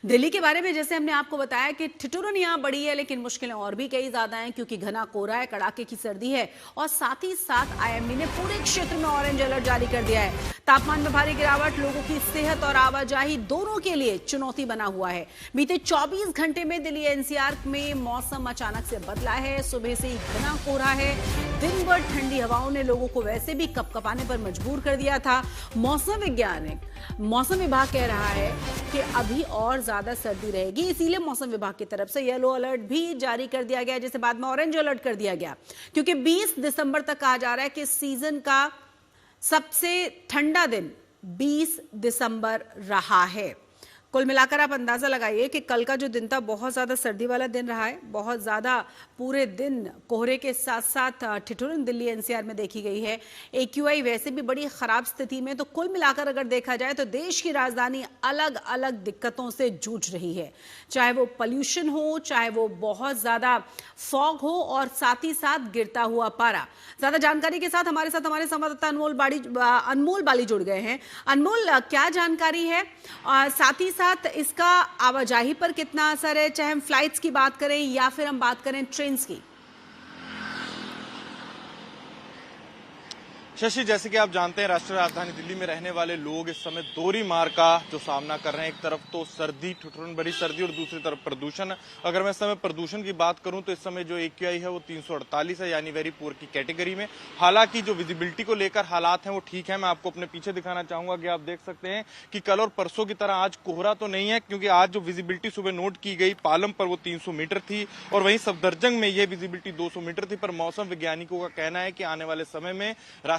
दिल्ली के बारे में जैसे हमने आपको बताया कि ठिठुरन यहाँ बड़ी है, लेकिन मुश्किलें और भी कई ज्यादा हैं क्योंकि घना कोहरा है, कड़ाके की सर्दी है और साथ ही साथ आईएमडी ने पूरे क्षेत्र में ऑरेंज अलर्ट जारी कर दिया है। तापमान में भारी गिरावट लोगों की सेहत और आवाजाही दोनों के लिए चुनौती बना हुआ है। बीते 24 घंटे में दिल्ली एनसीआर में मौसम अचानक से बदला है। सुबह से ही घना कोहरा है, दिन भर ठंडी हवाओं ने लोगों को वैसे भी कपकपाने पर मजबूर कर दिया था। मौसम विभाग कह रहा है कि अभी और ज्यादा सर्दी रहेगी, इसीलिए मौसम विभाग की तरफ से येलो अलर्ट भी जारी कर दिया गया, जिसे बाद में ऑरेंज अलर्ट कर दिया गया, क्योंकि 20 दिसंबर तक कहा जा रहा है कि सीजन का सबसे ठंडा दिन 20 दिसंबर रहा है। कुल मिलाकर आप अंदाजा लगाइए कि कल का जो दिन था बहुत ज्यादा सर्दी वाला दिन रहा है। बहुत ज्यादा पूरे दिन कोहरे के साथ साथ ठिठुरन दिल्ली एनसीआर में देखी गई है। एक्यूआई वैसे भी बड़ी खराब स्थिति में, तो कुल मिलाकर अगर देखा जाए तो देश की राजधानी अलग अलग दिक्कतों से जूझ रही है, चाहे वो पॉल्यूशन हो, चाहे वो बहुत ज्यादा फॉग हो और साथ ही साथ गिरता हुआ पारा। ज्यादा जानकारी के साथ हमारे संवाददाता अनमोल बाली जुड़ गए हैं। अनमोल, क्या जानकारी है? साथ ही साथ इसका आवाजाही पर कितना असर है, चाहे हम फ्लाइट्स की बात करें या फिर हम बात करें ट्रेन्स की? शशि, जैसे कि आप जानते हैं, राष्ट्रीय राजधानी दिल्ली में रहने वाले लोग इस समय दोहरी मार का जो सामना कर रहे हैं। एक तरफ तो सर्दी, ठिठुरन भरी सर्दी, और दूसरी तरफ प्रदूषण। अगर मैं इस समय प्रदूषण की बात करूं तो इस समय जो एक्यूआई है वो 348 है, यानी वेरी पुअर की कैटेगरी में। हालांकि जो विजिबिलिटी को लेकर हालात हैं वो ठीक है। मैं आपको अपने पीछे दिखाना चाहूंगा कि आप देख सकते हैं कि कल और परसों की तरह आज कोहरा तो नहीं है, क्योंकि आज जो विजिबिलिटी सुबह नोट की गई पालम पर वो 300 मीटर थी और वहीं सफदरजंग में यह विजिबिलिटी 200 मीटर थी। पर मौसम वैज्ञानिकों का कहना है कि आने वाले समय में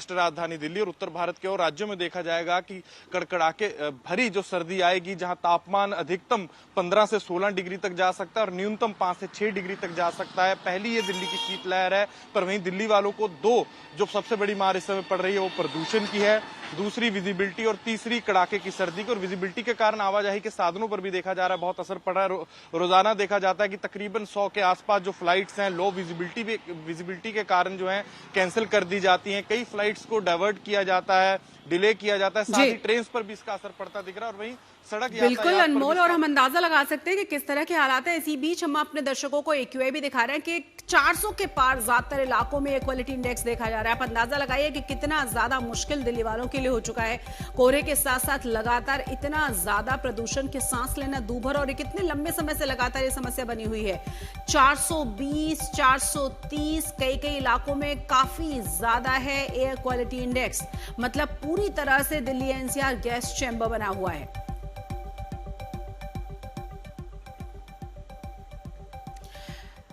राजधानी दिल्ली और उत्तर भारत के और राज्यों में देखा जाएगा कि कड़कड़ाके भरी जो सर्दी आएगी, जहां तापमान अधिकतम 15 से 16 डिग्री तक जा सकता है और न्यूनतम 5 से 6 डिग्री तक जा सकता है। पहली ये दिल्ली की शीतलहर है, पर वहीं दिल्ली वालों को दो जो सबसे बड़ी मार इस समय पड़ रही है वो प्रदूषण की है, दूसरी विजिबिलिटी और तीसरी कड़ाके की सर्दी की। और विजिबिलिटी के कारण आवाजाही के साधनों पर भी देखा जा रहा है बहुत असर पड़ रहा है। रोजाना देखा जाता है कि तकरीबन 100 के आसपास जो फ्लाइट्स हैं लो विजिबिलिटी के कारण जो है कैंसिल कर दी जाती हैं। कई फ्लाइट्स को डाइवर्ट किया जाता है, डिले किया जाता है, साथ ही ट्रेन पर भी इसका असर पड़ता दिख रहा है और वहीं सड़क बिल्कुल अनमोल, और हम अंदाजा लगा सकते हैं कि किस तरह के हालात है। इसी बीच हम अपने दर्शकों को एक्यूआई भी दिखा रहे हैं कि 400 के पार ज्यादातर इलाकों में क्वालिटी इंडेक्स देखा जा रहा है। आप अंदाजा लगाइए कि कितना ज्यादा मुश्किल दिल्ली वालों के लिए हो चुका है। कोहरे के साथ साथ लगातार इतना ज्यादा प्रदूषण के सांस लेना दूभर, और कितने लंबे समय से लगातार ये समस्या बनी हुई है। 420, 430 कई इलाकों में काफी ज्यादा है एयर क्वालिटी इंडेक्स। मतलब पूरी तरह से दिल्ली एनसीआर गैस चैम्बर बना हुआ है।